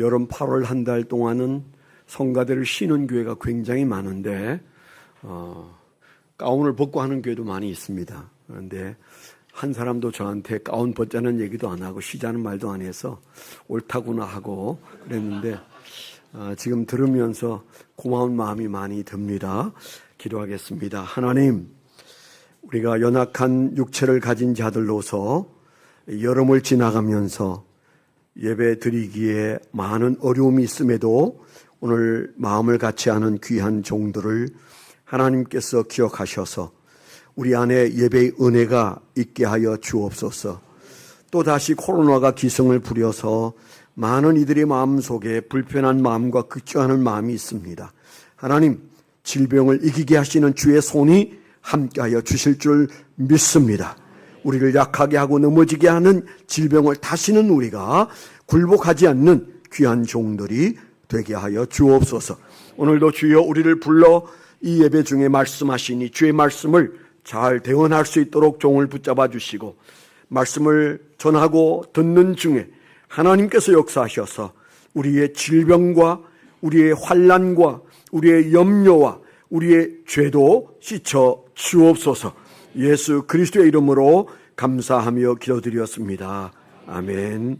여름 8월 한 달 동안은 성가대를 쉬는 교회가 굉장히 많은데 가운을 벗고 하는 교회도 많이 있습니다. 그런데 한 사람도 저한테 가운 벗자는 얘기도 안 하고 쉬자는 말도 안 해서 옳다구나 하고 그랬는데 지금 들으면서 고마운 마음이 많이 듭니다. 기도하겠습니다. 하나님, 우리가 연약한 육체를 가진 자들로서 여름을 지나가면서 예배 드리기에 많은 어려움이 있음에도 오늘 마음을 같이 하는 귀한 종들을 하나님께서 기억하셔서 우리 안에 예배의 은혜가 있게 하여 주옵소서. 또다시 코로나가 기승을 부려서 많은 이들의 마음속에 불편한 마음과 걱정하는 마음이 있습니다. 하나님, 질병을 이기게 하시는 주의 손이 함께하여 주실 줄 믿습니다. 우리를 약하게 하고 넘어지게 하는 질병을 다시는 우리가 굴복하지 않는 귀한 종들이 되게 하여 주옵소서. 오늘도 주여 우리를 불러 이 예배 중에 말씀하시니 주의 말씀을 잘 대언할 수 있도록 종을 붙잡아 주시고 말씀을 전하고 듣는 중에 하나님께서 역사하셔서 우리의 질병과 우리의 환난과 우리의 염려와 우리의 죄도 씻어 주옵소서. 예수 그리스도의 이름으로 감사하며 기도드렸습니다. 아멘.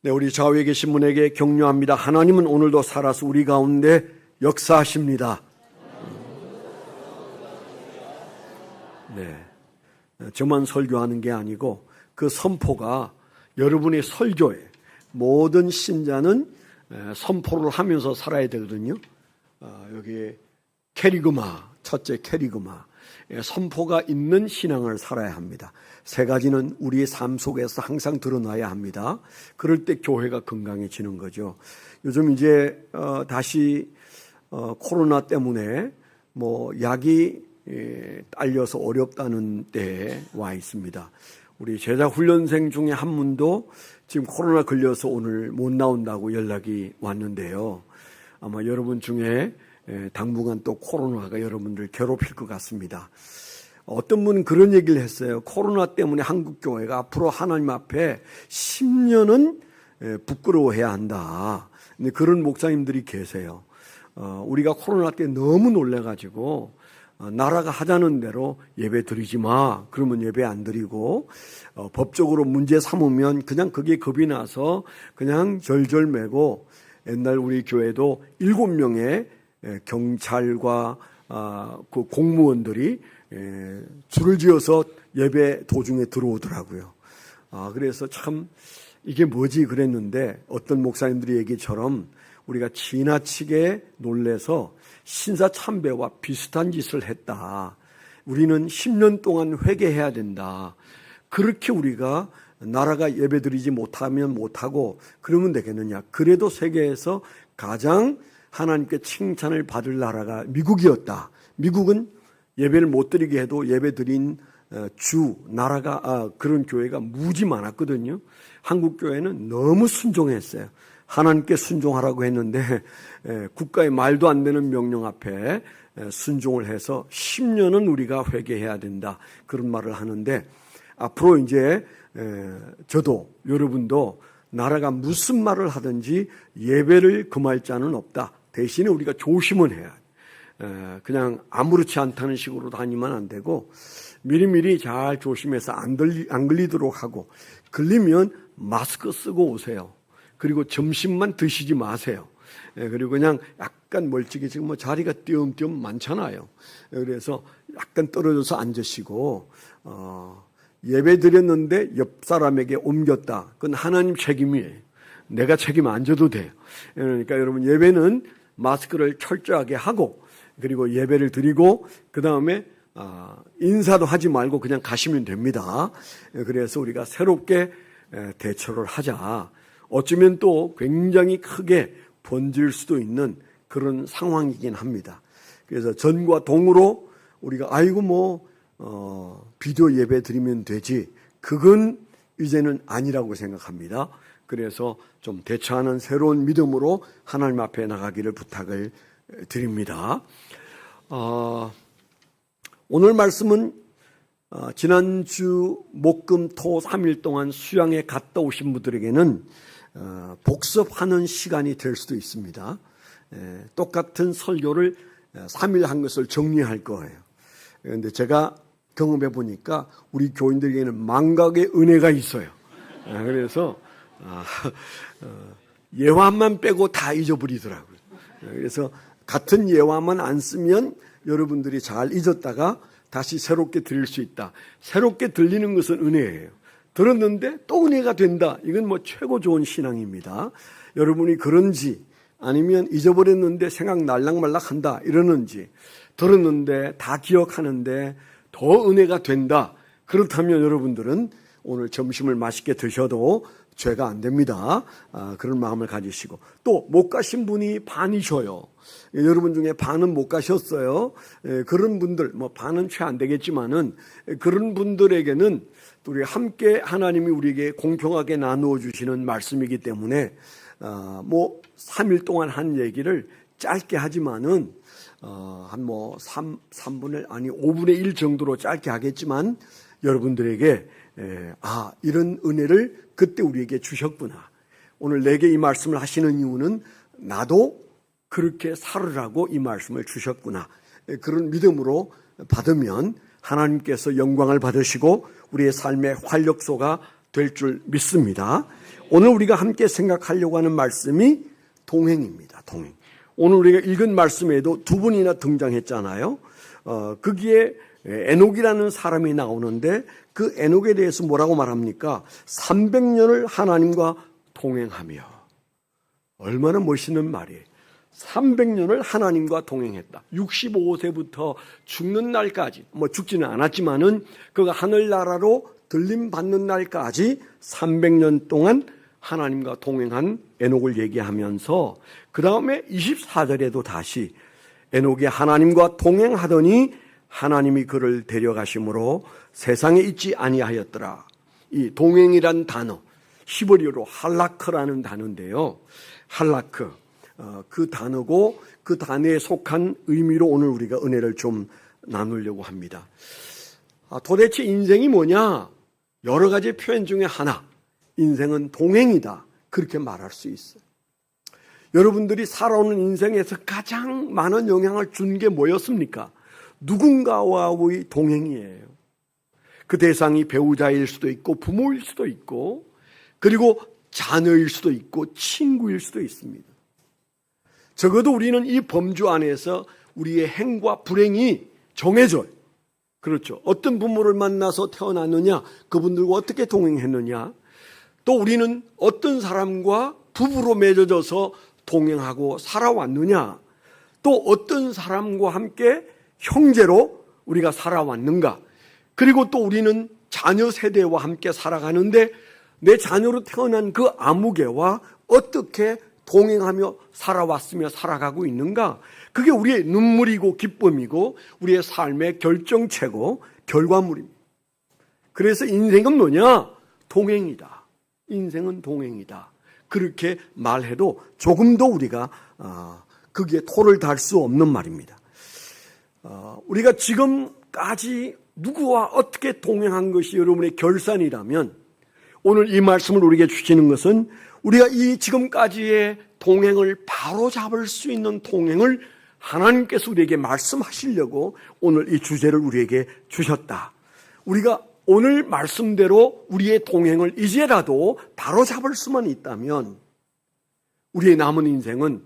네, 우리 좌우에 계신 분에게 격려합니다. 하나님은 오늘도 살아서 우리 가운데 역사하십니다. 네, 저만 설교하는 게 아니고 그 선포가 여러분의 설교에 모든 신자는 선포를 하면서 살아야 되거든요. 여기 캐리그마, 첫째 캐리그마, 선포가 있는 신앙을 살아야 합니다. 세 가지는 우리의 삶 속에서 항상 드러나야 합니다. 그럴 때 교회가 건강해지는 거죠. 요즘 이제 다시 코로나 때문에 약이 딸려서 어렵다는 때에 와 있습니다. 우리 제자 훈련생 중에 한 분도 지금 코로나 걸려서 오늘 못 나온다고 연락이 왔는데요. 아마 여러분 중에 당분간 또 코로나가 여러분들 괴롭힐 것 같습니다. 어떤 분은 그런 얘기를 했어요. 코로나 때문에 한국교회가 앞으로 하나님 앞에 10년은 부끄러워해야 한다. 근데 그런 목사님들이 계세요. 우리가 코로나 때 너무 놀래가지고 나라가 하자는 대로 예배 드리지 마. 그러면 예배 안 드리고 법적으로 문제 삼으면 그냥 그게 겁이 나서 그냥 절절매고 옛날 우리 교회도 7명의 경찰과 그 공무원들이 줄을 지어서 예배 도중에 들어오더라고요. 그래서 참 이게 뭐지 그랬는데 어떤 목사님들이 얘기처럼 우리가 지나치게 놀래서 신사참배와 비슷한 짓을 했다. 우리는 10년 동안 회개해야 된다. 그렇게 우리가 나라가 예배드리지 못하면 못하고 그러면 되겠느냐. 그래도 세계에서 가장 하나님께 칭찬을 받을 나라가 미국이었다. 미국은 예배를 못 드리게 해도 예배드린 나라가 그런 교회가 무지 많았거든요. 한국 교회는 너무 순종했어요. 하나님께 순종하라고 했는데 국가의 말도 안 되는 명령 앞에 순종을 해서 10년은 우리가 회개해야 된다. 그런 말을 하는데 앞으로 이제 저도 여러분도 나라가 무슨 말을 하든지 예배를 금할 자는 없다. 대신에 우리가 조심은 해야 돼. 그냥 아무렇지 않다는 식으로 다니면 안 되고 미리미리 잘 조심해서 안 걸리도록 하고 걸리면 마스크 쓰고 오세요. 그리고 점심만 드시지 마세요. 그리고 그냥 약간 멀찍이 지금 자리가 띄엄띄엄 많잖아요. 그래서 약간 떨어져서 앉으시고 예배 드렸는데 옆 사람에게 옮겼다. 그건 하나님 책임이에요. 내가 책임 안 져도 돼요. 그러니까 여러분 예배는 마스크를 철저하게 하고 그리고 예배를 드리고 그 다음에 인사도 하지 말고 그냥 가시면 됩니다. 그래서 우리가 새롭게 대처를 하자. 어쩌면 또 굉장히 크게 번질 수도 있는 그런 상황이긴 합니다. 그래서 전과 동으로 우리가 비디오 예배 드리면 되지. 그건 이제는 아니라고 생각합니다. 그래서 좀 대처하는 새로운 믿음으로 하나님 앞에 나가기를 부탁을 드립니다. 오늘 말씀은 지난주 목금 토 3일 동안 수양에 갔다 오신 분들에게는 복습하는 시간이 될 수도 있습니다. 똑같은 설교를 3일 한 것을 정리할 거예요. 그런데 제가 경험해 보니까 우리 교인들에게는 망각의 은혜가 있어요. 그래서 예화만 빼고 다 잊어버리더라고요. 그래서 같은 예화만 안 쓰면 여러분들이 잘 잊었다가 다시 새롭게 들릴 수 있다. 새롭게 들리는 것은 은혜예요. 들었는데 또 은혜가 된다. 이건 뭐 최고 좋은 신앙입니다. 여러분이 그런지 아니면 잊어버렸는데 생각 날락말락한다 이러는지, 들었는데 다 기억하는데 더 은혜가 된다. 그렇다면 여러분들은 오늘 점심을 맛있게 드셔도 죄가 안 됩니다. 그런 마음을 가지시고, 또 못 가신 분이 반이셔요. 여러분 중에 반은 못 가셨어요. 그런 분들, 뭐 반은 채 안 되겠지만은 그런 분들에게는 우리 함께 하나님이 우리에게 공평하게 나누어 주시는 말씀이기 때문에 뭐 3일 동안 한 얘기를 짧게 하지만은 한 뭐 5분의 1 정도로 짧게 하겠지만 여러분들에게 이런 은혜를 그때 우리에게 주셨구나. 오늘 내게 이 말씀을 하시는 이유는 나도 그렇게 살으라고 이 말씀을 주셨구나. 그런 믿음으로 받으면 하나님께서 영광을 받으시고 우리의 삶의 활력소가 될 줄 믿습니다. 오늘 우리가 함께 생각하려고 하는 말씀이 동행입니다. 동행. 오늘 우리가 읽은 말씀에도 두 분이나 등장했잖아요. 거기에 에녹이라는 사람이 나오는데 그 에녹에 대해서 뭐라고 말합니까? 300년을 하나님과 동행하며. 얼마나 멋있는 말이에요. 300년을 하나님과 동행했다. 65세부터 죽는 날까지, 뭐 죽지는 않았지만은 그가 하늘나라로 들림받는 날까지 300년 동안 하나님과 동행한 에녹을 얘기하면서 그 다음에 24절에도 다시 에녹이 하나님과 동행하더니 하나님이 그를 데려가심으로 세상에 있지 아니하였더라. 이 동행이란 단어, 히브리어로 할라크라는 단어인데요. 할라크, 그 단어고 그 단어에 속한 의미로 오늘 우리가 은혜를 좀 나누려고 합니다. 도대체 인생이 뭐냐? 여러 가지 표현 중에 하나, 인생은 동행이다. 그렇게 말할 수 있어요. 여러분들이 살아오는 인생에서 가장 많은 영향을 준 게 뭐였습니까? 누군가와의 동행이에요. 그 대상이 배우자일 수도 있고 부모일 수도 있고 그리고 자녀일 수도 있고 친구일 수도 있습니다. 적어도 우리는 이 범주 안에서 우리의 행과 불행이 정해져요. 그렇죠. 어떤 부모를 만나서 태어났느냐, 그분들과 어떻게 동행했느냐, 또 우리는 어떤 사람과 부부로 맺어져서 동행하고 살아왔느냐, 또 어떤 사람과 함께 형제로 우리가 살아왔는가, 그리고 또 우리는 자녀 세대와 함께 살아가는데 내 자녀로 태어난 그 아무개와 어떻게 동행하며 살아왔으며 살아가고 있는가, 그게 우리의 눈물이고 기쁨이고 우리의 삶의 결정체고 결과물입니다. 그래서 인생은 뭐냐? 동행이다. 인생은 동행이다. 그렇게 말해도 조금도 우리가 거기에 토를 달 수 없는 말입니다. 우리가 지금까지 누구와 어떻게 동행한 것이 여러분의 결산이라면 오늘 이 말씀을 우리에게 주시는 것은 우리가 이 지금까지의 동행을 바로 잡을 수 있는 동행을 하나님께서 우리에게 말씀하시려고 오늘 이 주제를 우리에게 주셨다. 우리가 오늘 말씀대로 우리의 동행을 이제라도 바로 잡을 수만 있다면 우리의 남은 인생은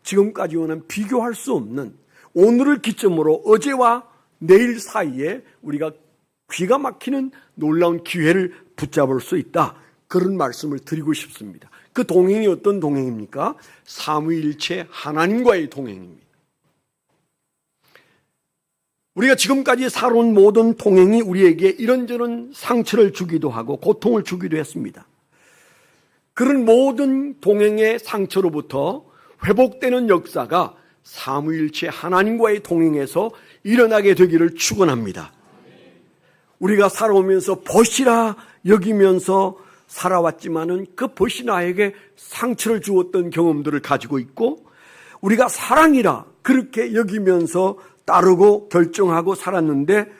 지금까지와는 비교할 수 없는, 오늘을 기점으로 어제와 내일 사이에 우리가 귀가 막히는 놀라운 기회를 붙잡을 수 있다. 그런 말씀을 드리고 싶습니다. 그 동행이 어떤 동행입니까? 삼위일체 하나님과의 동행입니다. 우리가 지금까지 살아온 모든 동행이 우리에게 이런저런 상처를 주기도 하고 고통을 주기도 했습니다. 그런 모든 동행의 상처로부터 회복되는 역사가 삼위일체 하나님과의 동행에서 일어나게 되기를 축원합니다. 우리가 살아오면서 벗이라 여기면서 살아왔지만은 그 벗이 나에게 상처를 주었던 경험들을 가지고 있고, 우리가 사랑이라 그렇게 여기면서 따르고 결정하고 살았는데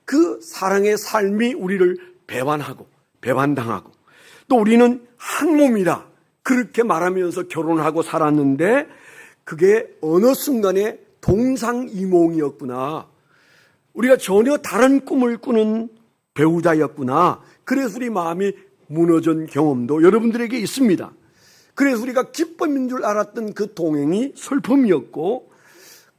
그 사랑의 삶이 우리를 배반하고 배반당하고, 또 우리는 한 몸이라 그렇게 말하면서 결혼하고 살았는데 그게 어느 순간에 동상이몽이었구나. 우리가 전혀 다른 꿈을 꾸는 배우자였구나. 그래서 우리 마음이 무너진 경험도 여러분들에게 있습니다. 그래서 우리가 기쁨인 줄 알았던 그 동행이 슬픔이었고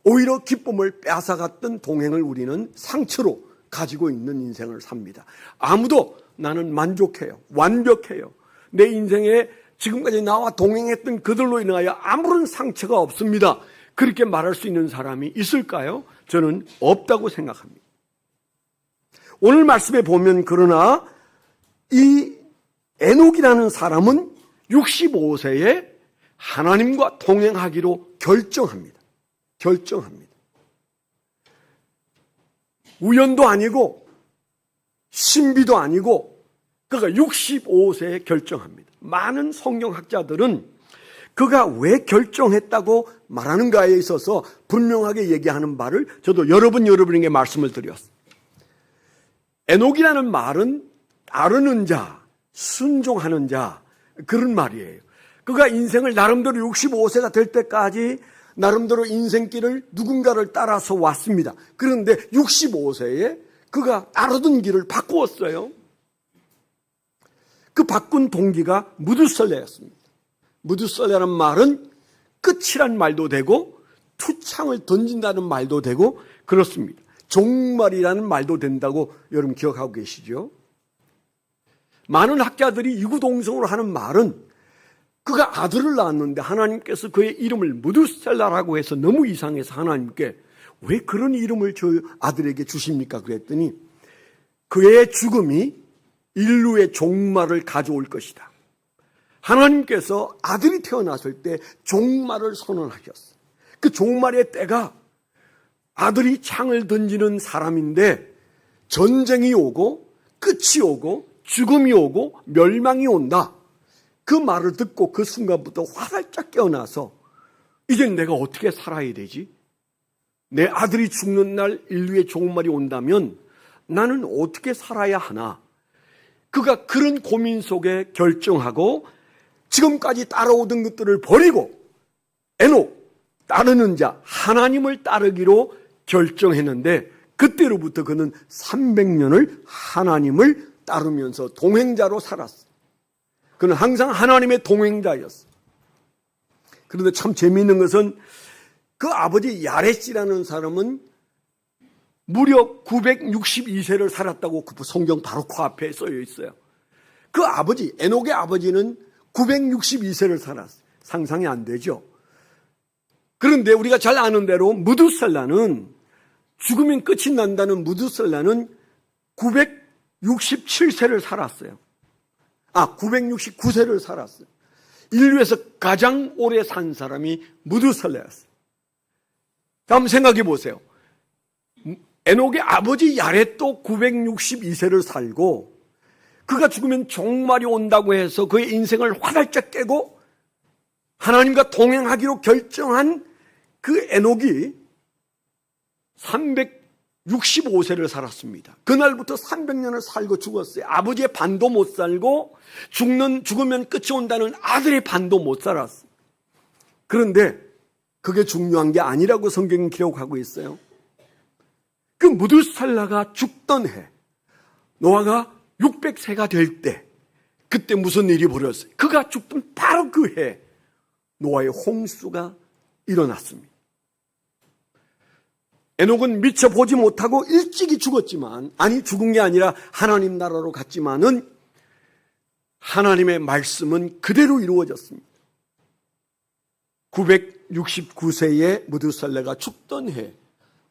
오히려 기쁨을 뺏어갔던 동행을 우리는 상처로 가지고 있는 인생을 삽니다. 아무도 나는 만족해요. 완벽해요. 내 인생에 지금까지 나와 동행했던 그들로 인하여 아무런 상처가 없습니다. 그렇게 말할 수 있는 사람이 있을까요? 저는 없다고 생각합니다. 오늘 말씀에 보면 그러나 이 에녹이라는 사람은 65세에 하나님과 동행하기로 결정합니다. 우연도 아니고 신비도 아니고 그가 65세에 결정합니다. 많은 성경학자들은 그가 왜 결정했다고 말하는가에 있어서 분명하게 얘기하는 바를 저도 여러분에게 말씀을 드렸습니다. 에녹이라는 말은 따르는 자, 순종하는 자 그런 말이에요. 그가 인생을 나름대로 65세가 될 때까지 나름대로 인생길을 누군가를 따라서 왔습니다. 그런데 65세에 그가 따르던 길을 바꾸었어요. 그 바꾼 동기가 무드셀레였습니다. 무드셀레라는 말은 끝이란 말도 되고 투창을 던진다는 말도 되고 그렇습니다. 종말이라는 말도 된다고 여러분 기억하고 계시죠? 많은 학자들이 이구동성으로 하는 말은 그가 아들을 낳았는데 하나님께서 그의 이름을 무드셀라라고 해서 너무 이상해서 하나님께 왜 그런 이름을 저 아들에게 주십니까? 그랬더니 그의 죽음이 인류의 종말을 가져올 것이다. 하나님께서 아들이 태어났을 때 종말을 선언하셨어요. 그 종말의 때가 아들이 창을 던지는 사람인데 전쟁이 오고 끝이 오고 죽음이 오고 멸망이 온다. 그 말을 듣고 그 순간부터 활짝 깨어나서 이제 내가 어떻게 살아야 되지? 내 아들이 죽는 날 인류의 종말이 온다면 나는 어떻게 살아야 하나? 그가 그런 고민 속에 결정하고 지금까지 따라오던 것들을 버리고 에녹, 따르는 자, 하나님을 따르기로 결정했는데 그때로부터 그는 300년을 하나님을 따르면서 동행자로 살았어. 그는 항상 하나님의 동행자였어. 그런데 참 재미있는 것은 그 아버지 야렛이라는 사람은 무려 962세를 살았다고 그 성경 바로 코앞에 써여 있어요. 그 아버지, 에녹의 아버지는 962세를 살았어요. 상상이 안 되죠. 그런데 우리가 잘 아는 대로 무드셀라는 죽으면 끝이 난다는 무드셀라는 967세를 살았어요. 969세를 살았어요. 인류에서 가장 오래 산 사람이 무드셀라였어요. 한번 생각해 보세요. 에녹의 아버지 야렛도 962세를 살고 그가 죽으면 종말이 온다고 해서 그의 인생을 화들짝 깨고 하나님과 동행하기로 결정한 그 에녹이 365세를 살았습니다. 그날부터 300년을 살고 죽었어요. 아버지의 반도 못 살고 죽으면 끝이 온다는 아들의 반도 못 살았어요. 그런데 그게 중요한 게 아니라고 성경은 기록하고 있어요. 그 무드살라가 죽던 해 노아가 600세가 될 때 그때 무슨 일이 벌어졌어요? 그가 죽던 바로 그 해 노아의 홍수가 일어났습니다. 에녹은 미처 보지 못하고 일찍이 죽었지만 죽은 게 아니라 하나님 나라로 갔지만은 하나님의 말씀은 그대로 이루어졌습니다. 969세에 무드살레가 죽던 해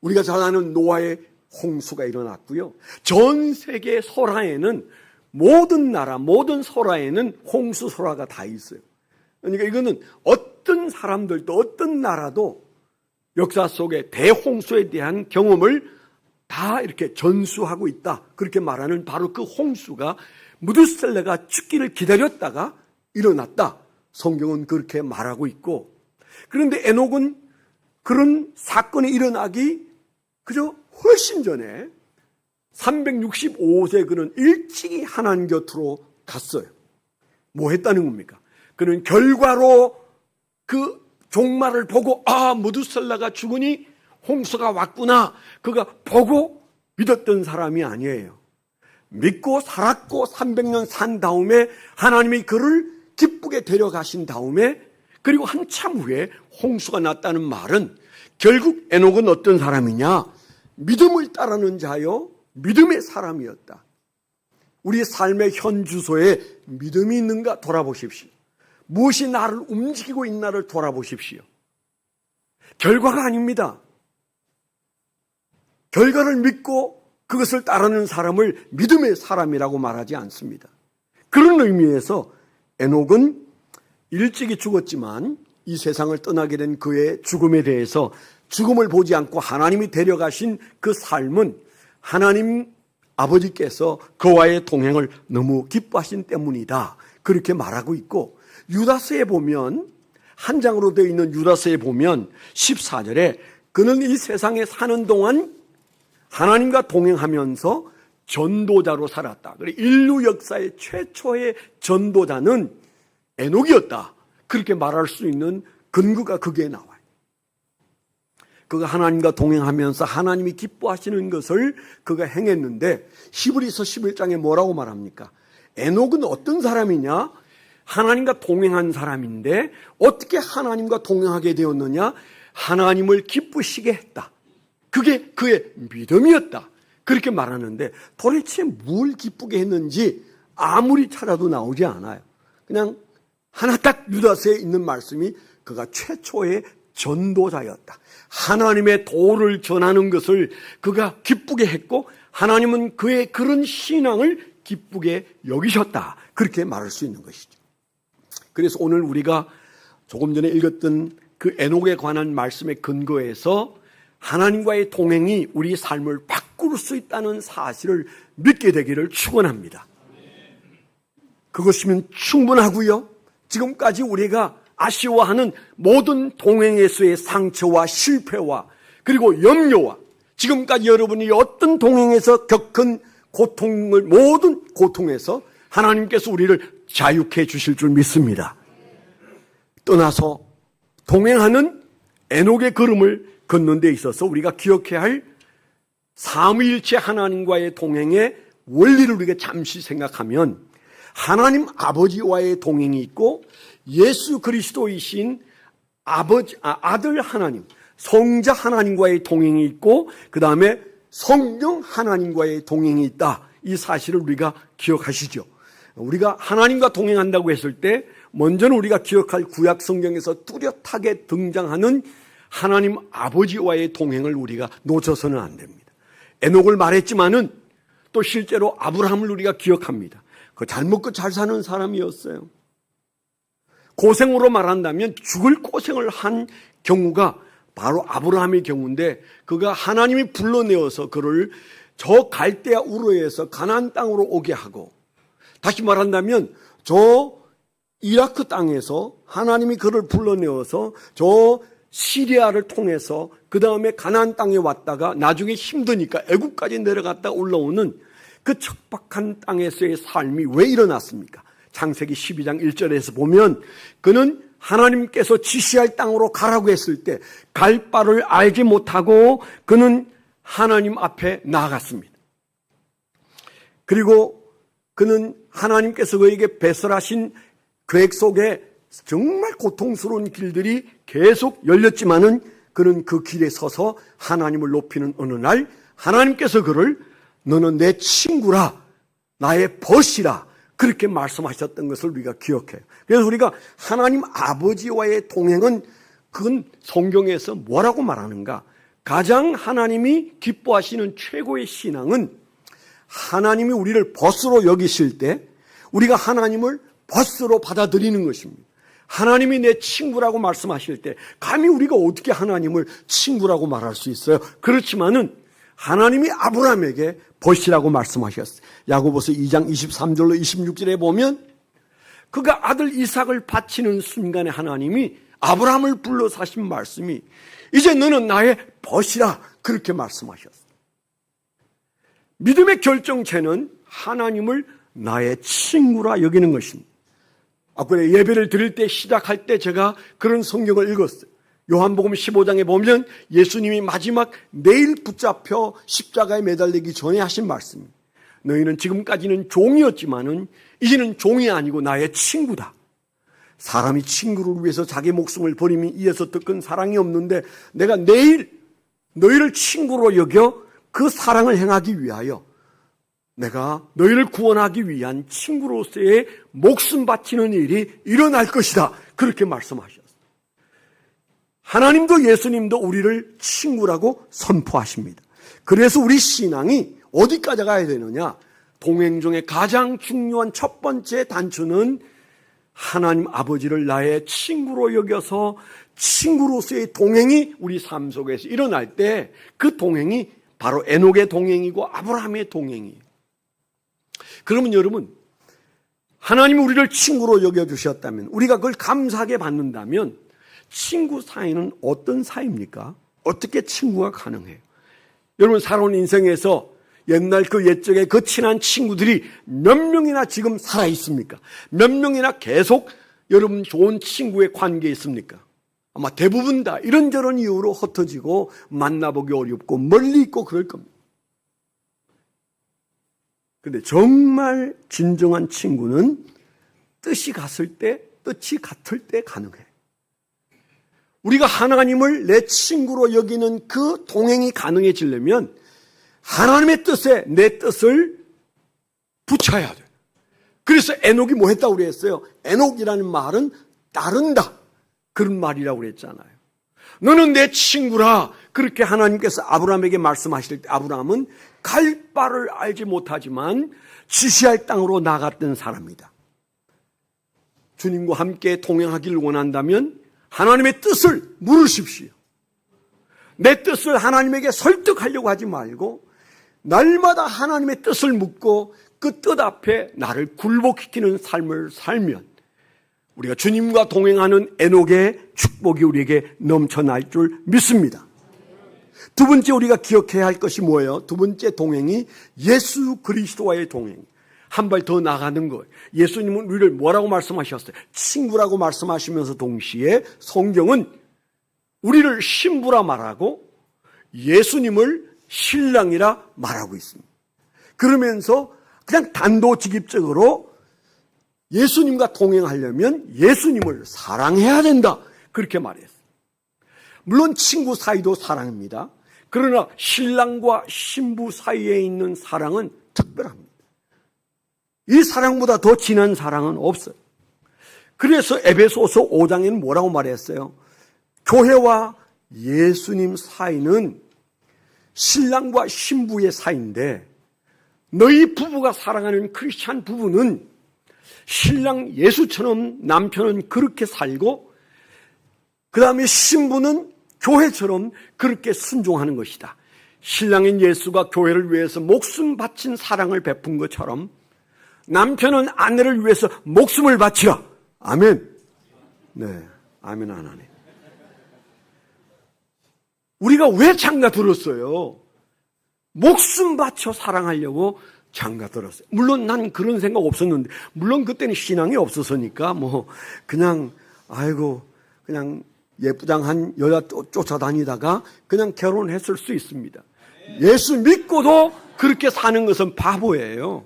우리가 잘 아는 노아의 홍수가 일어났고요. 전 세계 설화에는 모든 나라, 모든 설화에는 홍수 설화가 다 있어요. 그러니까 이거는 어떤 사람들도 어떤 나라도 역사 속에 대홍수에 대한 경험을 다 이렇게 전수하고 있다. 그렇게 말하는 바로 그 홍수가 무드셀레가 죽기를 기다렸다가 일어났다. 성경은 그렇게 말하고 있고 그런데 에녹은 그런 사건이 일어나기 그저 훨씬 전에 365세 그는 일찍이 하나님 곁으로 갔어요. 뭐 했다는 겁니까? 그는 결과로 그 종말을 보고 무두셀라가 죽으니 홍수가 왔구나, 그가 보고 믿었던 사람이 아니에요. 믿고 살았고 300년 산 다음에 하나님이 그를 기쁘게 데려가신 다음에, 그리고 한참 후에 홍수가 났다는 말은 결국 에녹은 어떤 사람이냐? 믿음을 따르는 자요, 믿음의 사람이었다. 우리 삶의 현 주소에 믿음이 있는가 돌아보십시오. 무엇이 나를 움직이고 있나를 돌아보십시오. 결과가 아닙니다. 결과를 믿고 그것을 따르는 사람을 믿음의 사람이라고 말하지 않습니다. 그런 의미에서 에녹은 일찍이 죽었지만 이 세상을 떠나게 된 그의 죽음에 대해서 죽음을 보지 않고 하나님이 데려가신 그 삶은 하나님 아버지께서 그와의 동행을 너무 기뻐하신 때문이다, 그렇게 말하고 있고, 유다서에 보면, 한 장으로 되어 있는 유다서에 보면 14절에 그는 이 세상에 사는 동안 하나님과 동행하면서 전도자로 살았다. 그래, 인류 역사의 최초의 전도자는 에녹이었다, 그렇게 말할 수 있는 근거가 거기에 나와요. 그가 하나님과 동행하면서 하나님이 기뻐하시는 것을 그가 행했는데, 히브리서 11장에 뭐라고 말합니까? 에녹은 어떤 사람이냐? 하나님과 동행한 사람인데 어떻게 하나님과 동행하게 되었느냐? 하나님을 기쁘시게 했다. 그게 그의 믿음이었다, 그렇게 말하는데, 도대체 뭘 기쁘게 했는지 아무리 찾아도 나오지 않아요. 그냥 하나 딱 유다서에 있는 말씀이 그가 최초의 전도자였다. 하나님의 도를 전하는 것을 그가 기쁘게 했고, 하나님은 그의 그런 신앙을 기쁘게 여기셨다, 그렇게 말할 수 있는 것이죠. 그래서 오늘 우리가 조금 전에 읽었던 그 에녹에 관한 말씀의 근거에서 하나님과의 동행이 우리 삶을 바꿀 수 있다는 사실을 믿게 되기를 축원합니다. 그것이면 충분하고요. 지금까지 우리가 아쉬워하는 모든 동행에서의 상처와 실패와 그리고 염려와 지금까지 여러분이 어떤 동행에서 겪은 고통을, 모든 고통에서 하나님께서 우리를 자유케 주실 줄 믿습니다. 떠나서 동행하는 에녹의 걸음을 걷는 데 있어서 우리가 기억해야 할 삼위일체 하나님과의 동행의 원리를 우리가 잠시 생각하면, 하나님 아버지와의 동행이 있고 예수 그리스도이신 아들 하나님, 성자 하나님과의 동행이 있고, 그 다음에 성령 하나님과의 동행이 있다, 이 사실을 우리가 기억하시죠. 우리가 하나님과 동행한다고 했을 때 먼저는 우리가 기억할 구약 성경에서 뚜렷하게 등장하는 하나님 아버지와의 동행을 우리가 놓쳐서는 안 됩니다. 에녹을 말했지만은 또 실제로 아브라함을 우리가 기억합니다. 그 잘 먹고 잘 사는 사람이었어요. 고생으로 말한다면 죽을 고생을 한 경우가 바로 아브라함의 경우인데, 그가 하나님이 불러내어서 그를 저 갈대아 우르에서 가나안 땅으로 오게 하고, 다시 말한다면 저 이라크 땅에서 하나님이 그를 불러내어서 저 시리아를 통해서 그 다음에 가나안 땅에 왔다가 나중에 힘드니까 애굽까지 내려갔다 올라오는 그 척박한 땅에서의 삶이 왜 일어났습니까? 창세기 12장 1절에서 보면 그는 하나님께서 지시할 땅으로 가라고 했을 때 갈 바를 알지 못하고 그는 하나님 앞에 나아갔습니다. 그리고 그는 하나님께서 그에게 배설하신 계획 속에 정말 고통스러운 길들이 계속 열렸지만은 그는 그 길에 서서 하나님을 높이는 어느 날 하나님께서 그를 너는 내 친구라, 나의 벗이라, 그렇게 말씀하셨던 것을 우리가 기억해요. 그래서 우리가 하나님 아버지와의 동행은 그건 성경에서 뭐라고 말하는가? 가장 하나님이 기뻐하시는 최고의 신앙은 하나님이 우리를 벗으로 여기실 때 우리가 하나님을 벗으로 받아들이는 것입니다. 하나님이 내 친구라고 말씀하실 때 감히 우리가 어떻게 하나님을 친구라고 말할 수 있어요? 그렇지만은 하나님이 아브라함에게 벗이라고 말씀하셨어요. 야고보서 2장 23절로 26절에 보면 그가 아들 이삭을 바치는 순간에 하나님이 아브라함을 불러서 하신 말씀이 이제 너는 나의 벗이라, 그렇게 말씀하셨어요. 믿음의 결정체는 하나님을 나의 친구라 여기는 것입니다. 아까 예배를 드릴 때 시작할 때 제가 그런 성경을 읽었어요. 요한복음 15장에 보면 예수님이 마지막 내일 붙잡혀 십자가에 매달리기 전에 하신 말씀입니다. 너희는 지금까지는 종이었지만은 이제는 종이 아니고 나의 친구다. 사람이 친구를 위해서 자기 목숨을 버리면 이에서 더 큰 사랑이 없는데 내가 내일 너희를 친구로 여겨 그 사랑을 행하기 위하여 내가 너희를 구원하기 위한 친구로서의 목숨 바치는 일이 일어날 것이다. 그렇게 말씀하셨어요. 하나님도 예수님도 우리를 친구라고 선포하십니다. 그래서 우리 신앙이 어디까지 가야 되느냐? 동행 중에 가장 중요한 첫 번째 단추는 하나님 아버지를 나의 친구로 여겨서 친구로서의 동행이 우리 삶 속에서 일어날 때 그 동행이 바로 에녹의 동행이고 아브라함의 동행이에요. 그러면 여러분, 하나님이 우리를 친구로 여겨주셨다면, 우리가 그걸 감사하게 받는다면 친구 사이는 어떤 사이입니까? 어떻게 친구가 가능해요? 여러분, 살아온 인생에서 옛날 그 옛적에 그 친한 친구들이 몇 명이나 지금 살아있습니까? 몇 명이나 계속 여러분 좋은 친구의 관계에 있습니까? 아마 대부분 다 이런저런 이유로 흩어지고 만나보기 어렵고 멀리 있고 그럴 겁니다. 근데 정말 진정한 친구는 뜻이 같을 때 가능해. 우리가 하나님을 내 친구로 여기는 그 동행이 가능해지려면 하나님의 뜻에 내 뜻을 붙여야 돼. 그래서 에녹이 뭐 했다고 그랬어요? 에녹이라는 말은 따른다. 그런 말이라고 그랬잖아요. 너는 내 친구라. 그렇게 하나님께서 아브라함에게 말씀하실 때 아브라함은 갈 바를 알지 못하지만 지시할 땅으로 나갔던 사람이다. 주님과 함께 동행하기를 원한다면 하나님의 뜻을 물으십시오. 내 뜻을 하나님에게 설득하려고 하지 말고 날마다 하나님의 뜻을 묻고 그 뜻 앞에 나를 굴복시키는 삶을 살면 우리가 주님과 동행하는 에녹의 축복이 우리에게 넘쳐날 줄 믿습니다. 두 번째 우리가 기억해야 할 것이 뭐예요? 두 번째 동행이 예수 그리스도와의 동행. 한 발 더 나가는 거예요. 예수님은 우리를 뭐라고 말씀하셨어요? 친구라고 말씀하시면서 동시에 성경은 우리를 신부라 말하고 예수님을 신랑이라 말하고 있습니다. 그러면서 그냥 단도직입적으로 예수님과 동행하려면 예수님을 사랑해야 된다. 그렇게 말했어요. 물론 친구 사이도 사랑입니다. 그러나 신랑과 신부 사이에 있는 사랑은 특별합니다. 이 사랑보다 더 진한 사랑은 없어요. 그래서 에베소서 5장에는 뭐라고 말했어요? 교회와 예수님 사이는 신랑과 신부의 사이인데 너희 부부가 사랑하는 크리스찬 부부는 신랑 예수처럼 남편은 그렇게 살고 그 다음에 신부는 교회처럼 그렇게 순종하는 것이다. 신랑인 예수가 교회를 위해서 목숨 바친 사랑을 베푼 것처럼 남편은 아내를 위해서 목숨을 바치라. 아멘. 네, 아멘 안 하네. 우리가 왜 장가 들었어요? 목숨 바쳐 사랑하려고 장가 들었어요. 물론 난 그런 생각 없었는데, 물론 그때는 신앙이 없었으니까 그냥 그냥 예쁘장한 여자 쫓아다니다가 그냥 결혼했을 수 있습니다. 예수 믿고도 그렇게 사는 것은 바보예요.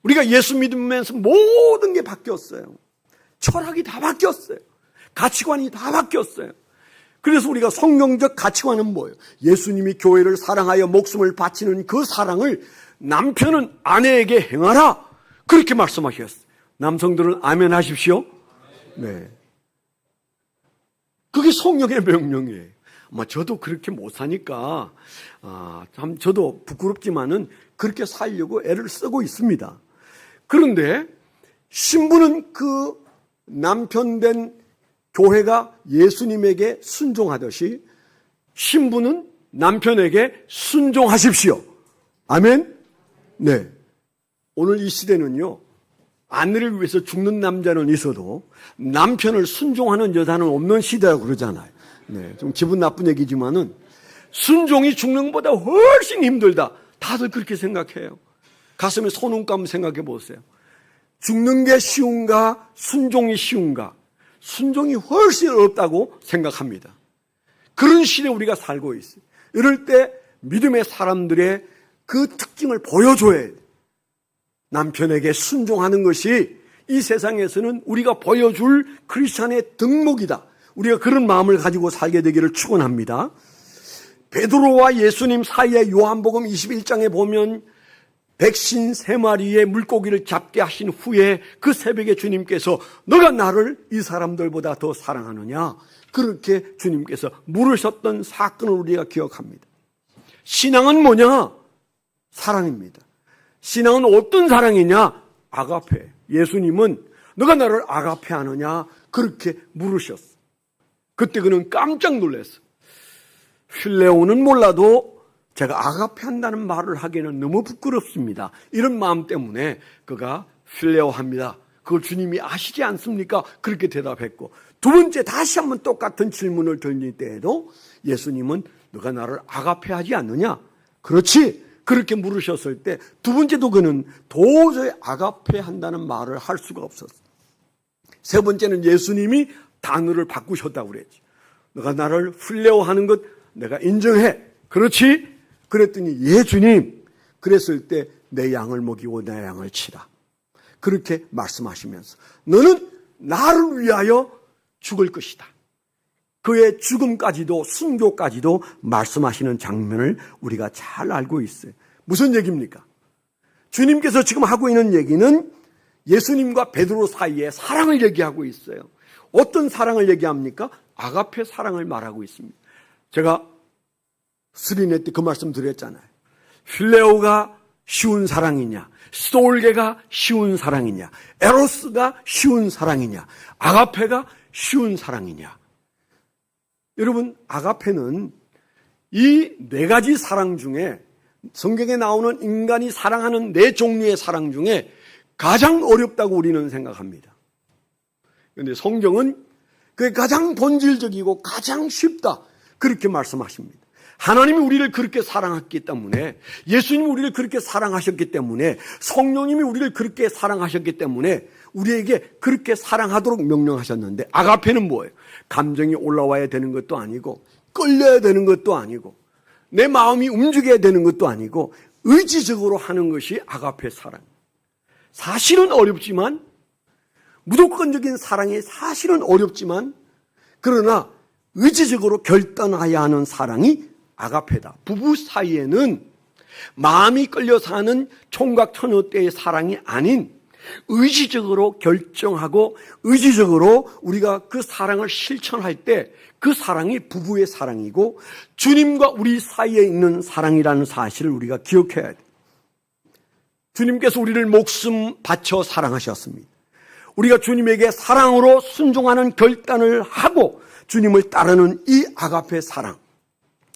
우리가 예수 믿으면서 모든 게 바뀌었어요. 철학이 다 바뀌었어요. 가치관이 다 바뀌었어요. 그래서 우리가 성경적 가치관은 뭐예요? 예수님이 교회를 사랑하여 목숨을 바치는 그 사랑을 남편은 아내에게 행하라. 그렇게 말씀하셨어요. 남성들은 아멘 하십시오. 네. 그게 성령의 명령이에요. 저도 그렇게 못 사니까 참 저도 부끄럽지만은 그렇게 살려고 애를 쓰고 있습니다. 그런데 신부는 그 남편 된 교회가 예수님에게 순종하듯이 신부는 남편에게 순종하십시오. 아멘? 네. 오늘 이 시대는요, 아내를 위해서 죽는 남자는 있어도 남편을 순종하는 여자는 없는 시대라고 그러잖아요. 네. 좀 기분 나쁜 얘기지만은 순종이 죽는 것보다 훨씬 힘들다. 다들 그렇게 생각해요. 가슴에 손 얹고 한번 생각해 보세요. 죽는 게 쉬운가? 순종이 쉬운가? 순종이 훨씬 어렵다고 생각합니다. 그런 시대에 우리가 살고 있어요. 이럴 때 믿음의 사람들의 그 특징을 보여줘야 해요. 남편에게 순종하는 것이 이 세상에서는 우리가 보여줄 크리스찬의 덕목이다. 우리가 그런 마음을 가지고 살게 되기를 축원합니다. 베드로와 예수님 사이에 요한복음 21장에 보면 백신 3마리의 물고기를 잡게 하신 후에 그 새벽에 주님께서 너가 나를 이 사람들보다 더 사랑하느냐? 그렇게 주님께서 물으셨던 사건을 우리가 기억합니다. 신앙은 뭐냐? 사랑입니다. 신앙은 어떤 사랑이냐? 아가페. 예수님은 너가 나를 아가페 하느냐? 그렇게 물으셨어. 그때 그는 깜짝 놀랐어. 필레오는 몰라도 제가 아가페 한다는 말을 하기에는 너무 부끄럽습니다. 이런 마음 때문에 그가 필레오 합니다. 그걸 주님이 아시지 않습니까? 그렇게 대답했고, 두 번째 다시 한번 똑같은 질문을 던질 때에도 예수님은 너가 나를 아가페 하지 않느냐? 그렇지. 그렇게 물으셨을 때 두 번째도 그는 도저히 아가페 한다는 말을 할 수가 없었어. 세 번째는 예수님이 단어를 바꾸셨다고 그랬지. 너가 나를 필레오 하는 것 내가 인정해. 그렇지? 그랬더니 예 주님. 그랬을 때 내 양을 먹이고 내 양을 치라. 그렇게 말씀하시면서 너는 나를 위하여 죽을 것이다. 그의 죽음까지도 순교까지도 말씀하시는 장면을 우리가 잘 알고 있어요. 무슨 얘기입니까? 주님께서 지금 하고 있는 얘기는 예수님과 베드로 사이에 사랑을 얘기하고 있어요. 어떤 사랑을 얘기합니까? 아가페 사랑을 말하고 있습니다. 제가 수련회 때 그 말씀 드렸잖아요. 필레오가 쉬운 사랑이냐, 스톨게가 쉬운 사랑이냐, 에로스가 쉬운 사랑이냐, 아가페가 쉬운 사랑이냐. 여러분, 아가페는 이 4가지 사랑 중에, 성경에 나오는 인간이 사랑하는 4종류의 사랑 중에 가장 어렵다고 우리는 생각합니다. 그런데 성경은 그게 가장 본질적이고 가장 쉽다, 그렇게 말씀하십니다. 하나님이 우리를 그렇게 사랑했기 때문에, 예수님이 우리를 그렇게 사랑하셨기 때문에, 성령님이 우리를 그렇게 사랑하셨기 때문에 우리에게 그렇게 사랑하도록 명령하셨는데, 아가페는 뭐예요? 감정이 올라와야 되는 것도 아니고, 끌려야 되는 것도 아니고, 내 마음이 움직여야 되는 것도 아니고, 의지적으로 하는 것이 아가페 사랑. 사실은 어렵지만, 무조건적인 사랑이 사실은 어렵지만, 그러나 의지적으로 결단해야 하는 사랑이 아가페다. 부부 사이에는 마음이 끌려서 하는 총각 처녀 때의 사랑이 아닌 의지적으로 결정하고 의지적으로 우리가 그 사랑을 실천할 때 그 사랑이 부부의 사랑이고 주님과 우리 사이에 있는 사랑이라는 사실을 우리가 기억해야 돼요. 주님께서 우리를 목숨 바쳐 사랑하셨습니다. 우리가 주님에게 사랑으로 순종하는 결단을 하고 주님을 따르는 이 아가페 사랑,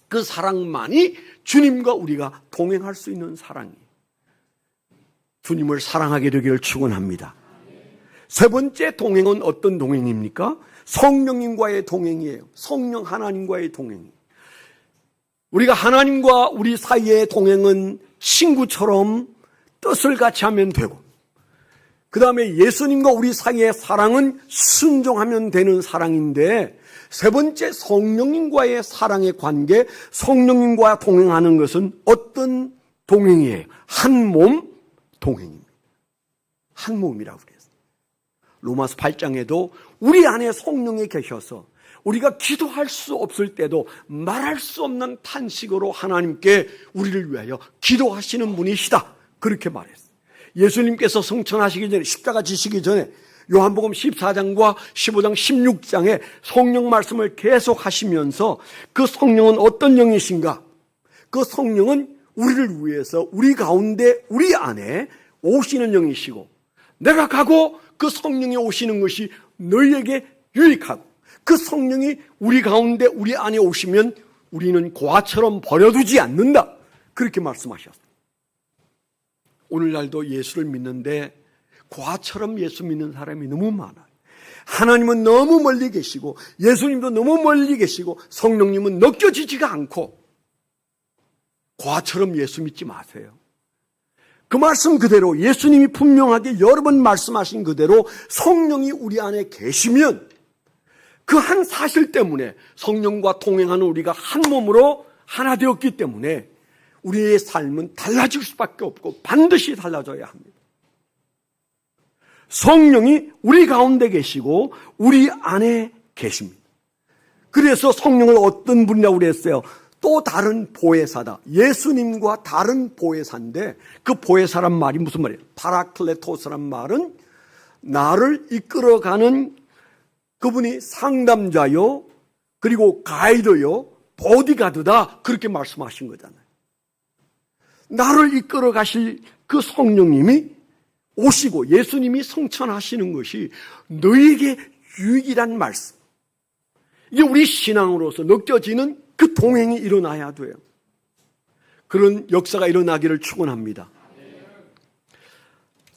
그 사랑만이 주님과 우리가 동행할 수 있는 사랑이에요. 주님을 사랑하게 되기를 축원합니다. 세 번째 동행은 어떤 동행입니까? 성령님과의 동행이에요. 성령 하나님과의 동행. 우리가 하나님과 우리 사이의 동행은 친구처럼 뜻을 같이 하면 되고, 그 다음에 예수님과 우리 사이의 사랑은 순종하면 되는 사랑인데, 세 번째 성령님과의 사랑의 관계, 성령님과 동행하는 것은 어떤 동행이에요? 한 몸 동행입니다. 한 몸이라고 그랬어요. 로마서 8장에도 우리 안에 성령이 계셔서 우리가 기도할 수 없을 때도 말할 수 없는 탄식으로 하나님께 우리를 위하여 기도하시는 분이시다, 그렇게 말했어요. 예수님께서 성천하시기 전에, 십자가 지시기 전에 요한복음 14장과 15장 16장에 성령 말씀을 계속 하시면서 그 성령은 어떤 영이신가? 그 성령은 우리를 위해서 우리 가운데 우리 안에 오시는 영이시고, 내가 가고 그 성령이 오시는 것이 너희에게 유익하고, 그 성령이 우리 가운데 우리 안에 오시면 우리는 고아처럼 버려두지 않는다, 그렇게 말씀하셨어요. 오늘날도 예수를 믿는데 고아처럼 예수 믿는 사람이 너무 많아요. 하나님은 너무 멀리 계시고 예수님도 너무 멀리 계시고 성령님은 느껴지지가 않고, 고아처럼 예수 믿지 마세요. 그 말씀 그대로 예수님이 분명하게 여러 번 말씀하신 그대로 성령이 우리 안에 계시면 그 한 사실 때문에 성령과 동행하는 우리가 한 몸으로 하나 되었기 때문에 우리의 삶은 달라질 수밖에 없고 반드시 달라져야 합니다. 성령이 우리 가운데 계시고 우리 안에 계십니다. 그래서 성령을 어떤 분이라고 그랬어요? 또 다른 보혜사다. 예수님과 다른 보혜사인데 그 보혜사란 말이 무슨 말이에요? 파라클레토스란 말은 나를 이끌어가는 그분이 상담자요, 그리고 가이드요, 보디가드다. 그렇게 말씀하신 거잖아요. 나를 이끌어 가실 그 성령님이 오시고 예수님이 성천하시는 것이 너에게 유익이란 말씀. 이게 우리 신앙으로서 느껴지는 그 동행이 일어나야 돼요. 그런 역사가 일어나기를 축원합니다.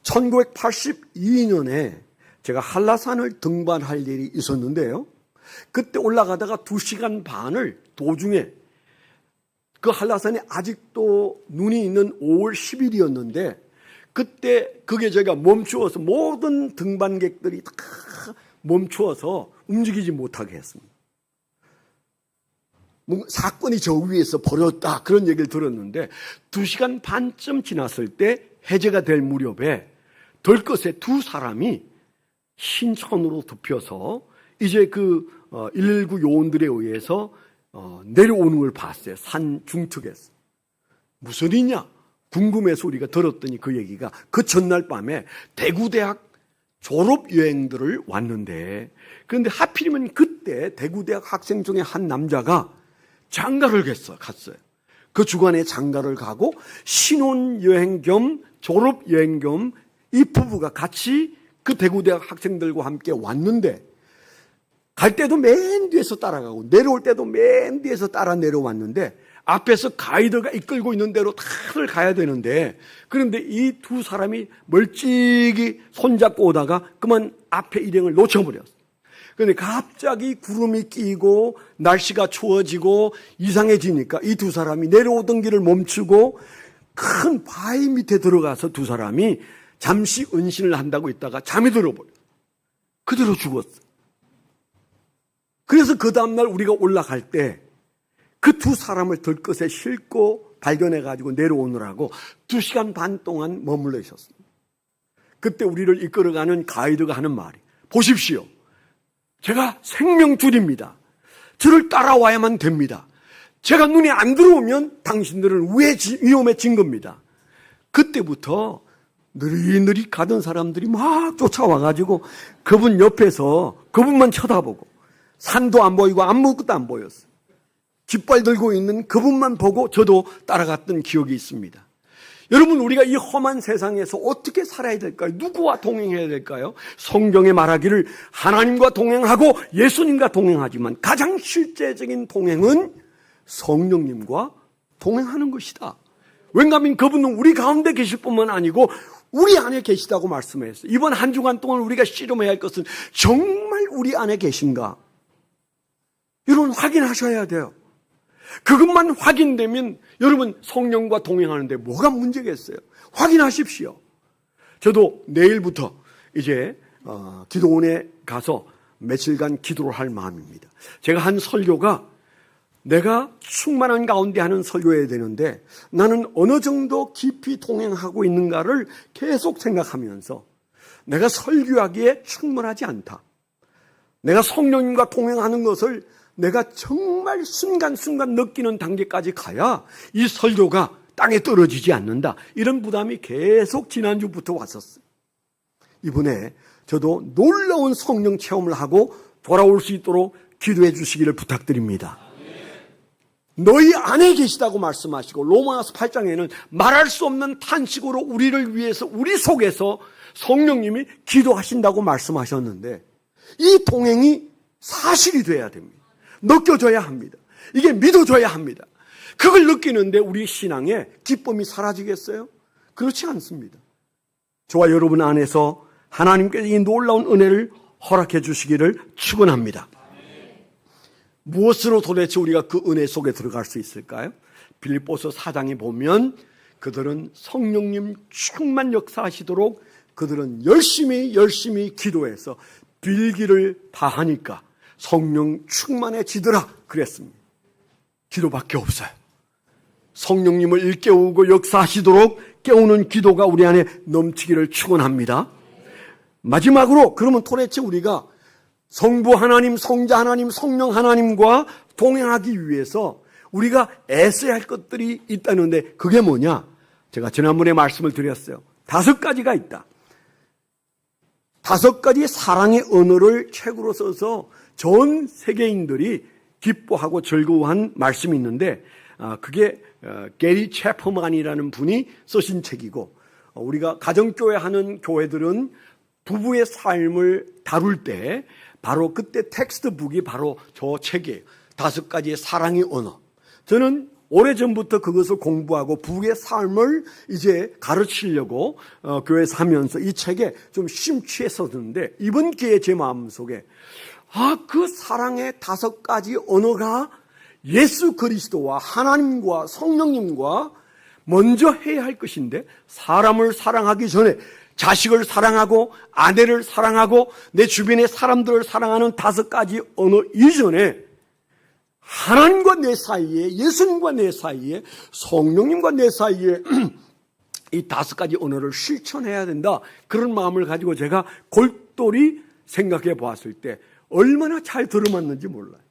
1982년에 제가 한라산을 등반할 일이 있었는데요. 그때 올라가다가 2시간 반을 도중에 그 한라산에 아직도 눈이 있는 5월 10일이었는데 그때 그게 제가 멈추어서 모든 등반객들이 다 멈추어서 움직이지 못하게 했습니다. 사건이 저 위에서 벌어졌다 그런 얘기를 들었는데 2시간 반쯤 지났을 때 해제가 될 무렵에 들것에 두 사람이 신천으로 덮여서 이제 그 119 요원들에 의해서 내려오는 걸 봤어요. 산 중턱에서. 무슨 일이냐 궁금해서 우리가 들었더니 그 얘기가 그 전날 밤에 대구대학 졸업여행들을 왔는데 그런데 하필이면 그때 대구대학 학생 중에 한 남자가 장가를 갔어요. 그 주간에 장가를 가고 신혼여행 겸 졸업여행 겸 이 부부가 같이 그 대구대학 학생들과 함께 왔는데 갈 때도 맨 뒤에서 따라가고 내려올 때도 맨 뒤에서 따라 내려왔는데 앞에서 가이드가 이끌고 있는 대로 다들 가야 되는데 그런데 이 두 사람이 멀찍이 손잡고 오다가 그만 앞에 일행을 놓쳐버렸어요. 그런데 갑자기 구름이 끼고 날씨가 추워지고 이상해지니까 이 두 사람이 내려오던 길을 멈추고 큰 바위 밑에 들어가서 두 사람이 잠시 은신을 한다고 있다가 잠이 들어버려요. 그대로 죽었어요. 그래서 그 다음날 우리가 올라갈 때 그 두 사람을 들것에 싣고 발견해가지고 내려오느라고 2시간 반 동안 머물러 있었습니다. 그때 우리를 이끌어가는 가이드가 하는 말이 보십시오. 제가 생명줄입니다. 저를 따라와야만 됩니다. 제가 눈에 안 들어오면 당신들은 위험해진 겁니다. 그때부터 느리느리 가던 사람들이 막 쫓아와가지고 그분 옆에서 그분만 쳐다보고 산도 안 보이고 아무것도 안 보였어요. 깃발 들고 있는 그분만 보고 저도 따라갔던 기억이 있습니다. 여러분 우리가 이 험한 세상에서 어떻게 살아야 될까요? 누구와 동행해야 될까요? 성경에 말하기를 하나님과 동행하고 예수님과 동행하지만 가장 실제적인 동행은 성령님과 동행하는 것이다. 왜냐하면 그분은 우리 가운데 계실 뿐만 아니고 우리 안에 계시다고 말씀했어요. 이번 한 주간 동안 우리가 씨름해야 할 것은 정말 우리 안에 계신가? 여러분 확인하셔야 돼요. 그것만 확인되면 여러분 성령과 동행하는데 뭐가 문제겠어요? 확인하십시오. 저도 내일부터 이제 기도원에 가서 며칠간 기도를 할 마음입니다. 제가 한 설교가 내가 충만한 가운데 하는 설교해야 되는데 나는 어느 정도 깊이 동행하고 있는가를 계속 생각하면서 내가 설교하기에 충분하지 않다. 내가 성령님과 동행하는 것을 내가 정말 순간순간 느끼는 단계까지 가야 이 설교가 땅에 떨어지지 않는다. 이런 부담이 계속 지난주부터 왔었어요. 이번에 저도 놀라운 성령 체험을 하고 돌아올 수 있도록 기도해 주시기를 부탁드립니다. 너희 안에 계시다고 말씀하시고 로마서 8장에는 말할 수 없는 탄식으로 우리를 위해서 우리 속에서 성령님이 기도하신다고 말씀하셨는데 이 동행이 사실이 돼야 됩니다. 느껴져야 합니다. 이게 믿어져야 합니다. 그걸 느끼는데 우리 신앙에 기쁨이 사라지겠어요? 그렇지 않습니다. 저와 여러분 안에서 하나님께서 이 놀라운 은혜를 허락해 주시기를 축원합니다. 무엇으로 도대체 우리가 그 은혜 속에 들어갈 수 있을까요? 빌립보서 4장에 보면 그들은 성령님 충만 역사하시도록 그들은 열심히 기도해서 빌기를 다하니까 성령 충만해지더라 그랬습니다. 기도밖에 없어요. 성령님을 일깨우고 역사하시도록 깨우는 기도가 우리 안에 넘치기를 축원합니다. 마지막으로 그러면 도대체 우리가 성부 하나님, 성자 하나님, 성령 하나님과 동행하기 위해서 우리가 애써야 할 것들이 있다는데 그게 뭐냐? 제가 지난번에 말씀을 드렸어요. 5가지가 있다. 5가지 사랑의 언어를 책으로 써서 전 세계인들이 기뻐하고 즐거워한 말씀이 있는데 그게 게리 채퍼만이라는 분이 쓰신 책이고 우리가 가정교회 하는 교회들은 부부의 삶을 다룰 때 바로 그때 텍스트북이 바로 저 책이에요. 5가지의 사랑의 언어. 저는 오래전부터 그것을 공부하고 부부의 삶을 이제 가르치려고 교회에서 하면서 이 책에 좀 심취했었는데 이번 기회에 제 마음속에 그 사랑의 5가지 언어가 예수 그리스도와 하나님과 성령님과 먼저 해야 할 것인데 사람을 사랑하기 전에 자식을 사랑하고 아내를 사랑하고 내 주변의 사람들을 사랑하는 5가지 언어 이전에 하나님과 내 사이에 예수님과 내 사이에 성령님과 내 사이에 이 5가지 언어를 실천해야 된다. 그런 마음을 가지고 제가 골똘히 생각해 보았을 때 얼마나 잘 들어맞는지 몰라요.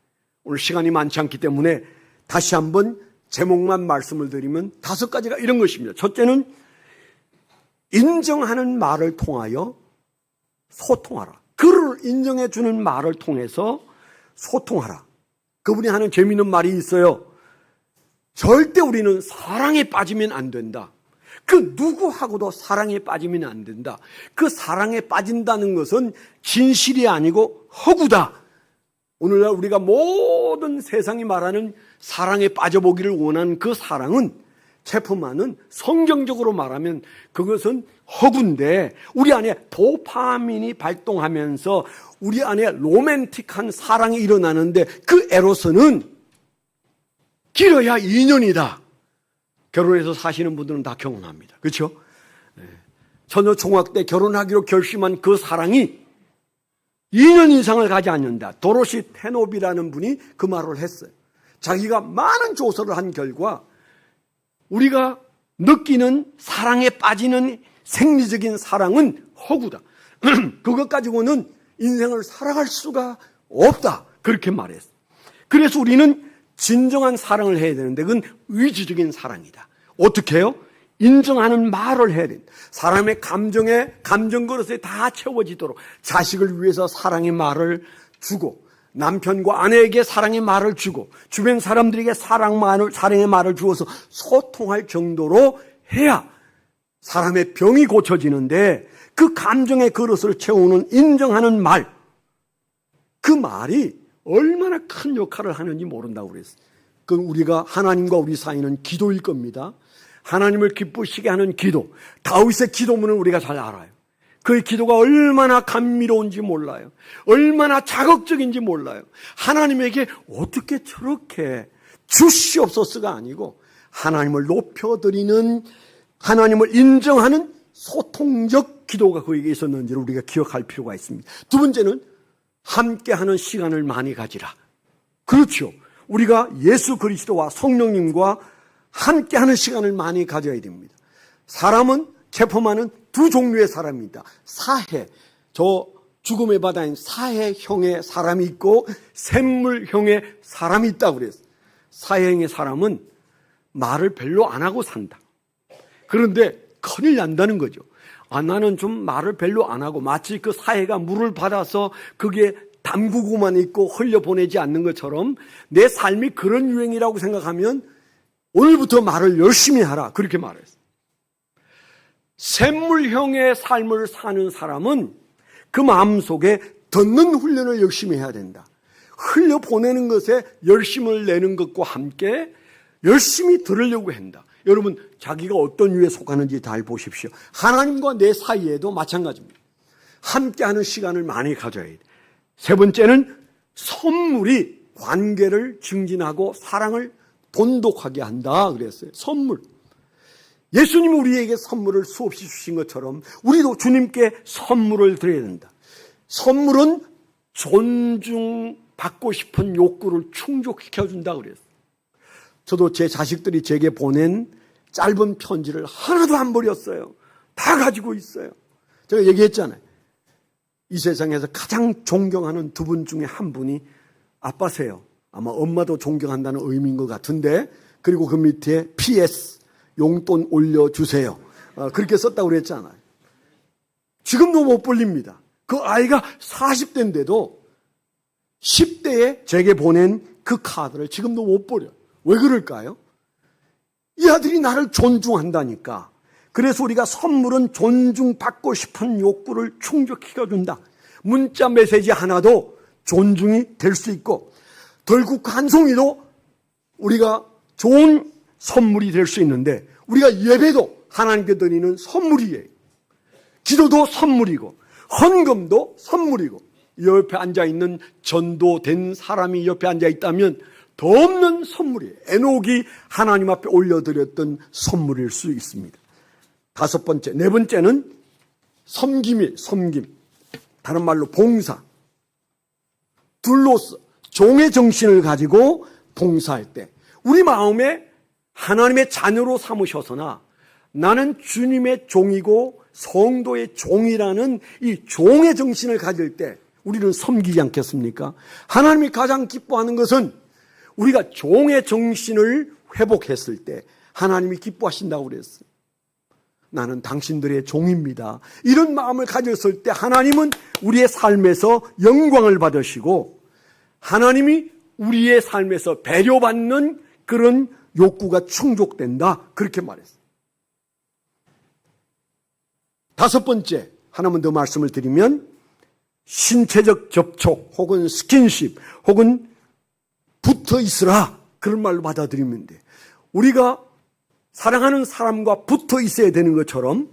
오늘 시간이 많지 않기 때문에 다시 한번 제목만 말씀을 드리면 5가지가 이런 것입니다. 첫째는 인정하는 말을 통하여 소통하라. 그를 인정해 주는 말을 통해서 소통하라. 그분이 하는 재미있는 말이 있어요. 절대 우리는 사랑에 빠지면 안 된다. 그 누구하고도 사랑에 빠지면 안 된다. 그 사랑에 빠진다는 것은 진실이 아니고 허구다. 오늘날 우리가 모든 세상이 말하는 사랑에 빠져보기를 원하는 그 사랑은 체프만은 성경적으로 말하면 그것은 허구인데 우리 안에 도파민이 발동하면서 우리 안에 로맨틱한 사랑이 일어나는데 그 에로스는 길어야 2년이다. 결혼해서 사시는 분들은 다 경험합니다. 그렇죠? 처녀 총각 때 결혼하기로 결심한 그 사랑이 2년 이상을 가지 않는다. 도로시 테노비라는 분이 그 말을 했어요. 자기가 많은 조사를 한 결과 우리가 느끼는 사랑에 빠지는 생리적인 사랑은 허구다. 그것 가지고는 인생을 살아갈 수가 없다. 그렇게 말했어요. 그래서 우리는 진정한 사랑을 해야 되는데 그건 의지적인 사랑이다. 어떻게 해요? 인정하는 말을 해야 된다. 사람의 감정 그릇에 다 채워지도록 자식을 위해서 사랑의 말을 주고 남편과 아내에게 사랑의 말을 주고 주변 사람들에게 사랑의 말을 주어서 소통할 정도로 해야 사람의 병이 고쳐지는데 그 감정의 그릇을 채우는 인정하는 말, 그 말이 얼마나 큰 역할을 하는지 모른다고 그랬어요. 그건 우리가 하나님과 우리 사이는 기도일 겁니다. 하나님을 기쁘시게 하는 기도. 다윗의 기도문을 우리가 잘 알아요. 그의 기도가 얼마나 감미로운지 몰라요. 얼마나 자극적인지 몰라요. 하나님에게 어떻게 저렇게 주시옵소서가 아니고 하나님을 높여드리는, 하나님을 인정하는 소통적 기도가 그에게 있었는지를 우리가 기억할 필요가 있습니다. 두 번째는 함께하는 시간을 많이 가지라. 그렇죠. 우리가 예수 그리스도와 성령님과 함께하는 시간을 많이 가져야 됩니다. 사람은 체포만은 두 종류의 사람입니다. 사해, 저 죽음의 바다인 사해형의 사람이 있고 샘물형의 사람이 있다고 그랬어요. 사해형의 사람은 말을 별로 안 하고 산다. 그런데 큰일 난다는 거죠. 나는 좀 말을 별로 안 하고 마치 그 사해가 물을 받아서 그게 담그고만 있고 흘려보내지 않는 것처럼 내 삶이 그런 유행이라고 생각하면 오늘부터 말을 열심히 하라. 그렇게 말했어요. 샘물형의 삶을 사는 사람은 그 마음속에 듣는 훈련을 열심히 해야 된다. 흘려보내는 것에 열심을 내는 것과 함께 열심히 들으려고 한다. 여러분, 자기가 어떤 유에 속하는지 잘 보십시오. 하나님과 내 사이에도 마찬가지입니다. 함께하는 시간을 많이 가져야 돼. 세 번째는 선물이 관계를 증진하고 사랑을 돈독하게 한다 그랬어요. 선물. 예수님이 우리에게 선물을 수없이 주신 것처럼 우리도 주님께 선물을 드려야 된다. 선물은 존중받고 싶은 욕구를 충족시켜준다 그랬어요. 저도 제 자식들이 제게 보낸 짧은 편지를 하나도 안 버렸어요. 다 가지고 있어요. 제가 얘기했잖아요. 이 세상에서 가장 존경하는 두 분 중에 한 분이 아빠세요. 아마 엄마도 존경한다는 의미인 것 같은데, 그리고 그 밑에 PS 용돈 올려주세요. 그렇게 썼다고 그랬잖아요. 지금도 못 벌립니다. 그 아이가 40대인데도 10대에 제게 보낸 그 카드를 지금도 못 버려요. 왜 그럴까요? 이 아들이 나를 존중한다니까. 그래서 우리가 선물은 존중받고 싶은 욕구를 충족시켜준다. 문자 메시지 하나도 존중이 될 수 있고, 덜국 한 송이도 우리가 좋은 선물이 될 수 있는데, 우리가 예배도 하나님께 드리는 선물이에요. 기도도 선물이고 헌금도 선물이고, 옆에 앉아있는 전도된 사람이 옆에 앉아있다면 더 없는 선물이에요. 에녹이 하나님 앞에 올려드렸던 선물일 수 있습니다. 다섯 번째, 네 번째는 섬김이에요. 섬김. 다른 말로 봉사. 둘로서 종의 정신을 가지고 봉사할 때 우리 마음에 하나님의 자녀로 삼으셔서나 나는 주님의 종이고 성도의 종이라는 이 종의 정신을 가질 때 우리는 섬기지 않겠습니까? 하나님이 가장 기뻐하는 것은 우리가 종의 정신을 회복했을 때 하나님이 기뻐하신다고 그랬어요. 나는 당신들의 종입니다. 이런 마음을 가졌을 때 하나님은 우리의 삶에서 영광을 받으시고 하나님이 우리의 삶에서 배려받는 그런 욕구가 충족된다. 그렇게 말했어요. 다섯 번째, 하나만 더 말씀을 드리면 신체적 접촉 혹은 스킨십 혹은 붙어 있으라, 그런 말로 받아들이면 돼. 우리가 사랑하는 사람과 붙어 있어야 되는 것처럼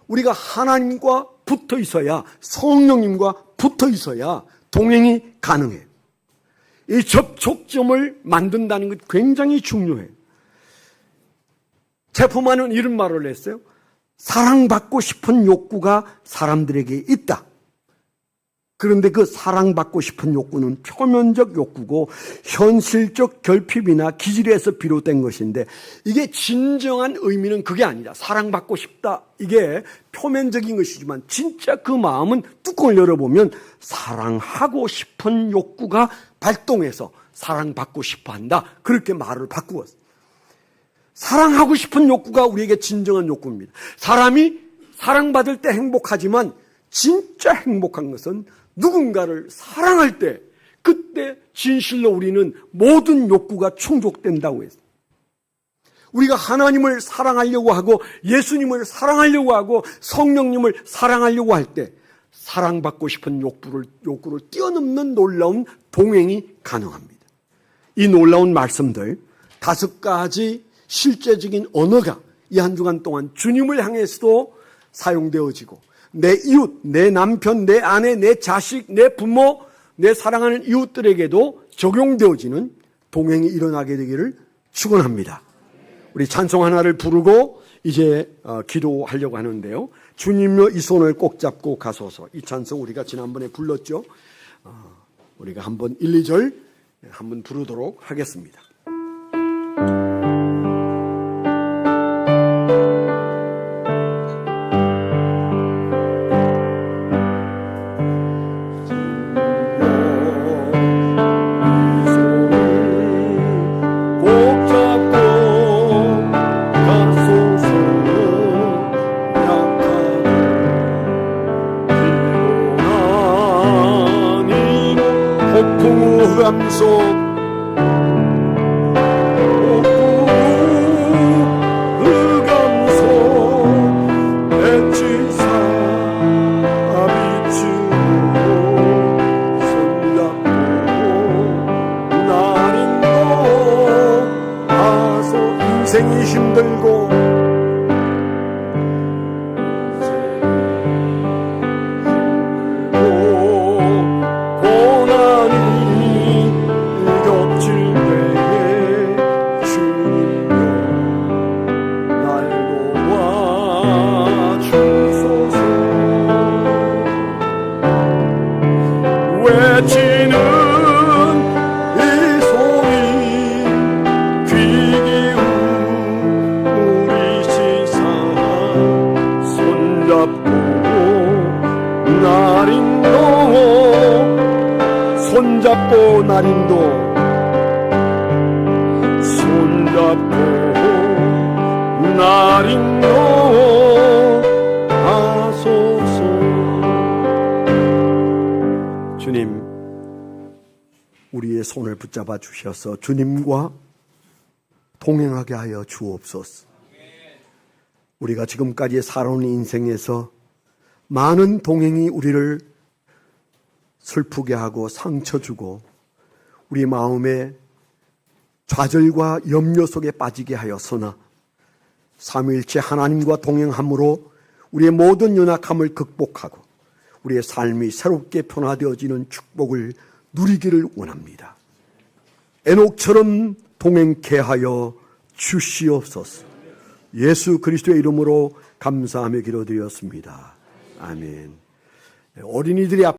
우리가 하나님과 붙어 있어야, 성령님과 붙어 있어야 동행이 가능해요. 이 접촉점을 만든다는 것 굉장히 중요해요. 체포만은 이런 말을 했어요. 사랑받고 싶은 욕구가 사람들에게 있다. 그런데 그 사랑받고 싶은 욕구는 표면적 욕구고 현실적 결핍이나 기질에서 비롯된 것인데, 이게 진정한 의미는 그게 아니라 사랑받고 싶다, 이게 표면적인 것이지만 진짜 그 마음은 뚜껑을 열어보면 사랑하고 싶은 욕구가 발동해서 사랑받고 싶어 한다. 그렇게 말을 바꾸었어요. 사랑하고 싶은 욕구가 우리에게 진정한 욕구입니다. 사람이 사랑받을 때 행복하지만 진짜 행복한 것은 누군가를 사랑할 때, 그때 진실로 우리는 모든 욕구가 충족된다고 했어요. 우리가 하나님을 사랑하려고 하고 예수님을 사랑하려고 하고 성령님을 사랑하려고 할 때 사랑받고 싶은 욕구를 뛰어넘는 놀라운 동행이 가능합니다. 이 놀라운 말씀들 다섯 가지 실제적인 언어가 이 한 주간 동안 주님을 향해서도 사용되어지고, 내 이웃, 내 남편, 내 아내, 내 자식, 내 부모, 내 사랑하는 이웃들에게도 적용되어지는 동행이 일어나게 되기를 축원합니다. 우리 찬송 하나를 부르고 이제 기도하려고 하는데요. 주님여 이 손을 꼭 잡고 가소서. 이 찬송 우리가 지난번에 불렀죠. 우리가 한번 1, 2절 한번 부르도록 하겠습니다. 인생이 힘들고 고난이 손잡고 날인도 손잡고 날인도 하소서. 주님, 우리의 손을 붙잡아 주셔서 주님과 동행하게 하여 주옵소서. 우리가 지금까지 살아온 인생에서 많은 동행이 우리를 슬프게 하고 상처 주고 우리 마음에 좌절과 염려 속에 빠지게 하였으나 삼위일체 하나님과 동행함으로 우리의 모든 연약함을 극복하고 우리의 삶이 새롭게 변화되어지는 축복을 누리기를 원합니다. 에녹처럼 동행케 하여 주시옵소서. 예수 그리스도의 이름으로 감사하며 기도드렸습니다. 아멘. 어린이들이